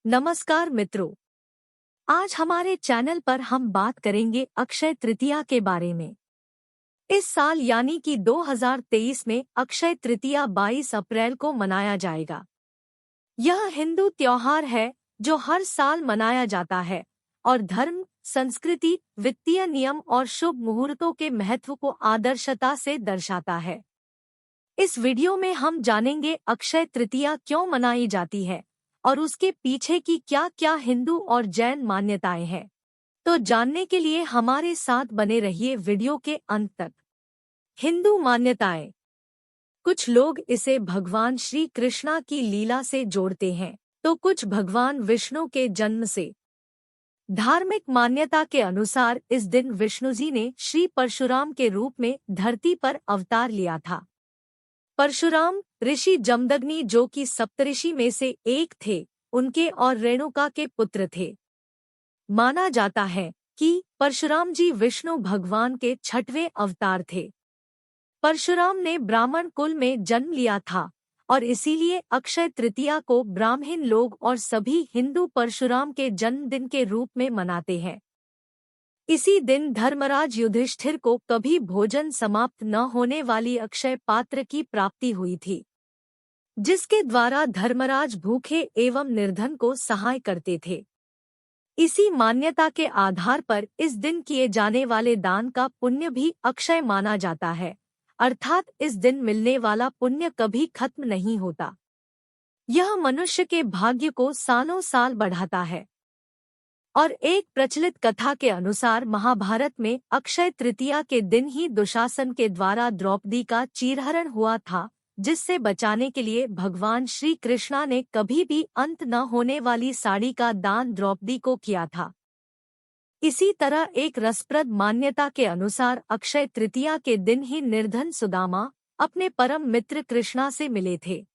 नमस्कार मित्रों, आज हमारे चैनल पर हम बात करेंगे अक्षय तृतीया के बारे में। इस साल यानी कि 2023 में अक्षय तृतीया 22 अप्रैल को मनाया जाएगा। यह हिंदू त्योहार है जो हर साल मनाया जाता है और धर्म, संस्कृति, वित्तीय नियम और शुभ मुहूर्तों के महत्व को आदर्शता से दर्शाता है। इस वीडियो में हम जानेंगे अक्षय तृतीया क्यों मनाई जाती है और उसके पीछे की क्या-क्या हिंदू और जैन मान्यताएं हैं। तो जानने के लिए हमारे साथ बने रहिए वीडियो के अंत तक। हिंदू मान्यताएं। कुछ लोग इसे भगवान श्री कृष्णा की लीला से जोड़ते हैं, तो कुछ भगवान विष्णु के जन्म से। धार्मिक मान्यता के अनुसार इस दिन विष्णु जी ने श्री परशुराम के रूप में धरती पर अवतार लिया था। परशुराम ऋषि जमदग्नि जो कि सप्तऋषि में से एक थे, उनके और रेणुका के पुत्र थे। माना जाता है कि परशुराम जी विष्णु भगवान के 6वें अवतार थे। परशुराम ने ब्राह्मण कुल में जन्म लिया था और इसीलिए अक्षय तृतीया को ब्राह्मण लोग और सभी हिंदू परशुराम के जन्मदिन के रूप में मनाते हैं। इसी दिन धर्मराज युधिष्ठिर को कभी भोजन समाप्त न होने वाली अक्षय पात्र की प्राप्ति हुई थी, जिसके द्वारा धर्मराज भूखे एवं निर्धन को सहाय करते थे। इसी मान्यता के आधार पर इस दिन किए जाने वाले दान का पुण्य भी अक्षय माना जाता है, अर्थात इस दिन मिलने वाला पुण्य कभी खत्म नहीं होता। यह मनुष्य के भाग्य को सालों साल बढ़ाता है। और एक प्रचलित कथा के अनुसार महाभारत में अक्षय तृतीया के दिन ही दुशासन के द्वारा द्रौपदी का चीरहरण हुआ था, जिससे बचाने के लिए भगवान श्री कृष्णा ने कभी भी अंत न होने वाली साड़ी का दान द्रौपदी को किया था। इसी तरह एक रसप्रद मान्यता के अनुसार अक्षय तृतीया के दिन ही निर्धन सुदामा अपने परम मित्र कृष्णा से मिले थे।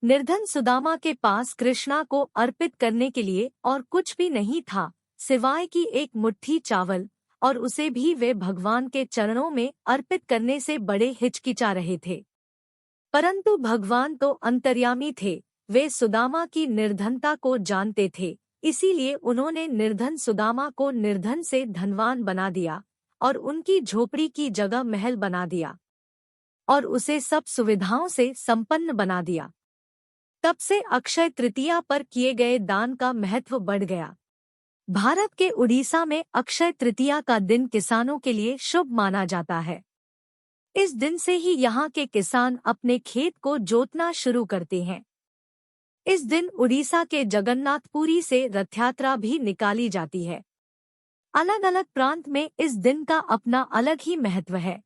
निर्धन सुदामा के पास कृष्णा को अर्पित करने के लिए और कुछ भी नहीं था सिवाय की एक मुट्ठी चावल, और उसे भी वे भगवान के चरणों में अर्पित करने से बड़े हिचकिचा रहे थे। परंतु भगवान तो अंतर्यामी थे, वे सुदामा की निर्धनता को जानते थे, इसीलिए उन्होंने निर्धन सुदामा को निर्धन से धनवान बना दिया और उनकी झोपड़ी की जगह महल बना दिया और उसे सब सुविधाओं से संपन्न बना दिया। तब से अक्षय तृतीया पर किए गए दान का महत्व बढ़ गया। भारत के उड़ीसा में अक्षय तृतीया का दिन किसानों के लिए शुभ माना जाता है। इस दिन से ही यहाँ के किसान अपने खेत को जोतना शुरू करते हैं। इस दिन उड़ीसा के जगन्नाथपुरी से रथ यात्रा भी निकाली जाती है। अलग अलग प्रांत में इस दिन का अपना अलग ही महत्व है।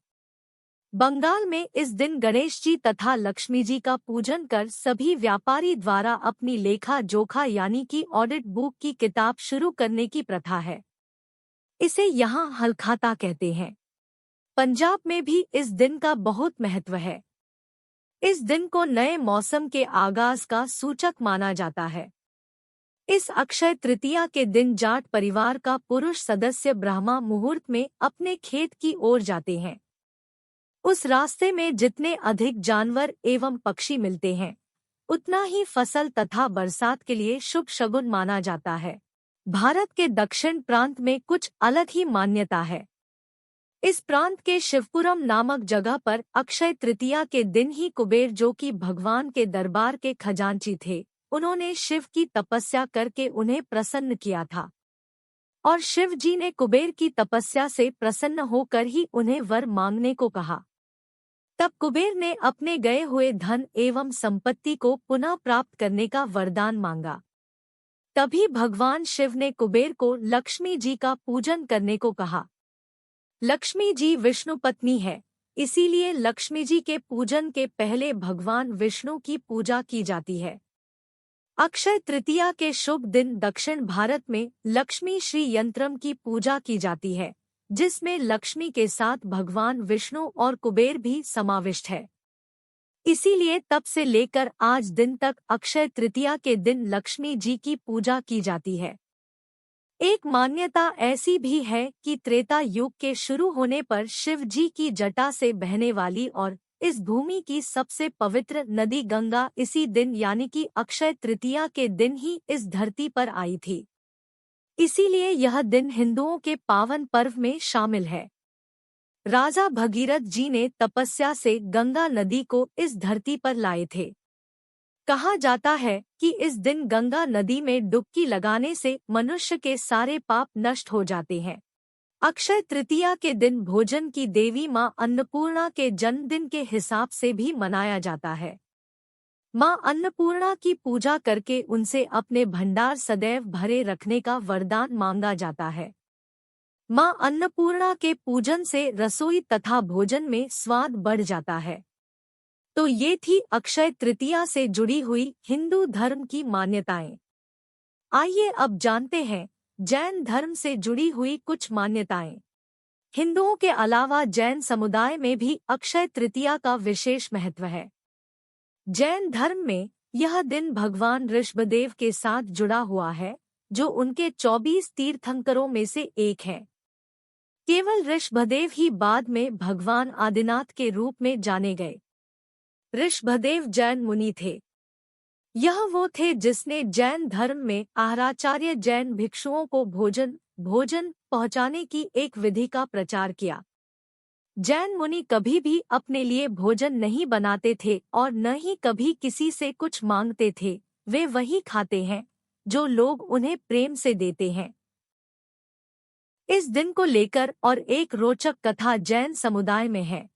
बंगाल में इस दिन गणेश जी तथा लक्ष्मी जी का पूजन कर सभी व्यापारी द्वारा अपनी लेखा जोखा यानी कि ऑडिट बुक की किताब शुरू करने की प्रथा है। इसे यहाँ हलखाता कहते हैं। पंजाब में भी इस दिन का बहुत महत्व है। इस दिन को नए मौसम के आगाज का सूचक माना जाता है। इस अक्षय तृतीया के दिन जाट परिवार का पुरुष सदस्य ब्रह्मा मुहूर्त में अपने खेत की ओर जाते हैं। उस रास्ते में जितने अधिक जानवर एवं पक्षी मिलते हैं, उतना ही फसल तथा बरसात के लिए शुभ शगुन माना जाता है। भारत के दक्षिण प्रांत में कुछ अलग ही मान्यता है। इस प्रांत के शिवपुरम नामक जगह पर अक्षय तृतीया के दिन ही कुबेर जो कि भगवान के दरबार के खजांची थे, उन्होंने शिव की तपस्या करके उन्हें प्रसन्न किया था और शिव जी ने कुबेर की तपस्या से प्रसन्न होकर ही उन्हें वर मांगने को कहा। तब कुबेर ने अपने गए हुए धन एवं संपत्ति को पुनः प्राप्त करने का वरदान मांगा। तभी भगवान शिव ने कुबेर को लक्ष्मी जी का पूजन करने को कहा। लक्ष्मी जी विष्णु पत्नी है, इसीलिए लक्ष्मी जी के पूजन के पहले भगवान विष्णु की पूजा की जाती है। अक्षय तृतीया के शुभ दिन दक्षिण भारत में लक्ष्मी श्री यंत्रम की पूजा की जाती है, जिसमें लक्ष्मी के साथ भगवान विष्णु और कुबेर भी समाविष्ट है। इसीलिए तब से लेकर आज दिन तक अक्षय तृतीया के दिन लक्ष्मी जी की पूजा की जाती है। एक मान्यता ऐसी भी है कि त्रेता युग के शुरू होने पर शिव जी की जटा से बहने वाली और इस भूमि की सबसे पवित्र नदी गंगा इसी दिन यानी कि अक्षय तृतीया के दिन ही इस धरती पर आई थी। इसीलिए यह दिन हिंदुओं के पावन पर्व में शामिल है। राजा भगीरथ जी ने तपस्या से गंगा नदी को इस धरती पर लाए थे। कहा जाता है कि इस दिन गंगा नदी में डुबकी लगाने से मनुष्य के सारे पाप नष्ट हो जाते हैं। अक्षय तृतीया के दिन भोजन की देवी मां अन्नपूर्णा के जन्मदिन के हिसाब से भी मनाया जाता है। मां अन्नपूर्णा की पूजा करके उनसे अपने भंडार सदैव भरे रखने का वरदान मांगा जाता है। मां अन्नपूर्णा के पूजन से रसोई तथा भोजन में स्वाद बढ़ जाता है। तो ये थी अक्षय तृतीया से जुड़ी हुई हिंदू धर्म की मान्यताएं। आइए अब जानते हैं जैन धर्म से जुड़ी हुई कुछ मान्यताएं। हिंदुओं के अलावा जैन समुदाय में भी अक्षय तृतीया का विशेष महत्व है। जैन धर्म में यह दिन भगवान ऋषभदेव के साथ जुड़ा हुआ है, जो उनके 24 तीर्थंकरों में से एक है। केवल ऋषभदेव ही बाद में भगवान आदिनाथ के रूप में जाने गए। ऋषभदेव जैन मुनि थे। यह वो थे जिसने जैन धर्म में आहराचार्य जैन भिक्षुओं को भोजन पहुंचाने की एक विधि का प्रचार किया। जैन मुनि कभी भी अपने लिए भोजन नहीं बनाते थे और न ही कभी किसी से कुछ मांगते थे। वे वही खाते हैं जो लोग उन्हें प्रेम से देते हैं। इस दिन को लेकर और एक रोचक कथा जैन समुदाय में है।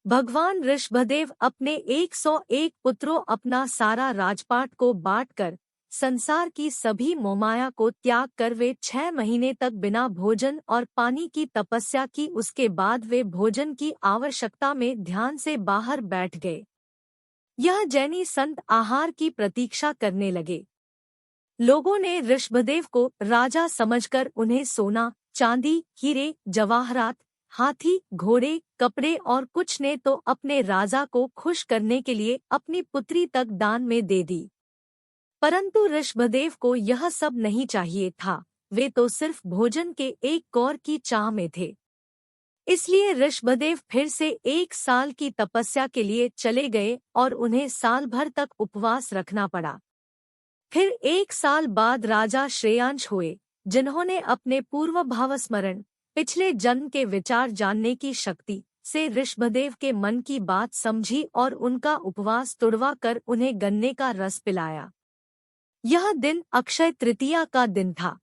भगवान ऋषभदेव अपने 101 पुत्रों अपना सारा राजपाट को बांटकर संसार की सभी मोहमाया को त्याग कर वे 6 महीने तक बिना भोजन और पानी की तपस्या की। उसके बाद वे भोजन की आवश्यकता में ध्यान से बाहर बैठ गए। यह जैनी संत आहार की प्रतीक्षा करने लगे। लोगों ने ऋषभदेव को राजा समझकर उन्हें सोना, चांदी, हीरे, जवाहरात, हाथी, घोड़े, कपड़े और कुछ ने तो अपने राजा को खुश करने के लिए अपनी पुत्री तक दान में दे दी। परंतु ऋषभदेव को यह सब नहीं चाहिए था। वे तो सिर्फ भोजन के एक कौर की चाह में थे। इसलिए ऋषभदेव फिर से 1 साल की तपस्या के लिए चले गए और उन्हें साल भर तक उपवास रखना पड़ा। फिर 1 साल बाद राजा श्रेयांश हुए, जिन्होंने अपने पूर्व भाव स्मरण, पिछले जन्म के विचार जानने की शक्ति से ऋषभदेव के मन की बात समझी और उनका उपवास तुड़वा कर उन्हें गन्ने का रस पिलाया। यह दिन अक्षय तृतीया का दिन था।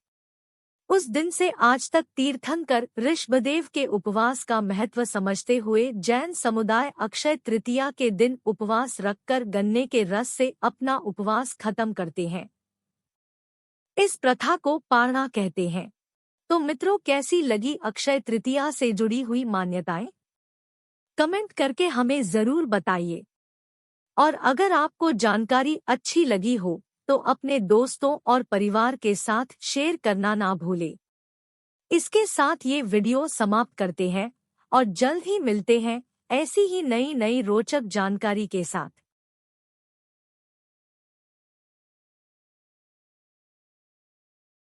उस दिन से आज तक तीर्थंकर ऋषभदेव के उपवास का महत्व समझते हुए जैन समुदाय अक्षय तृतीया के दिन उपवास रखकर गन्ने के रस से अपना उपवास खत्म करते हैं। इस प्रथा को पारणा कहते हैं। तो मित्रों, कैसी लगी अक्षय तृतीया से जुड़ी हुई मान्यताएं? कमेंट करके हमें जरूर बताइए। और अगर आपको जानकारी अच्छी लगी हो तो अपने दोस्तों और परिवार के साथ शेयर करना ना भूलें। इसके साथ ये वीडियो समाप्त करते हैं और जल्द ही मिलते हैं ऐसी ही नई रोचक जानकारी के साथ।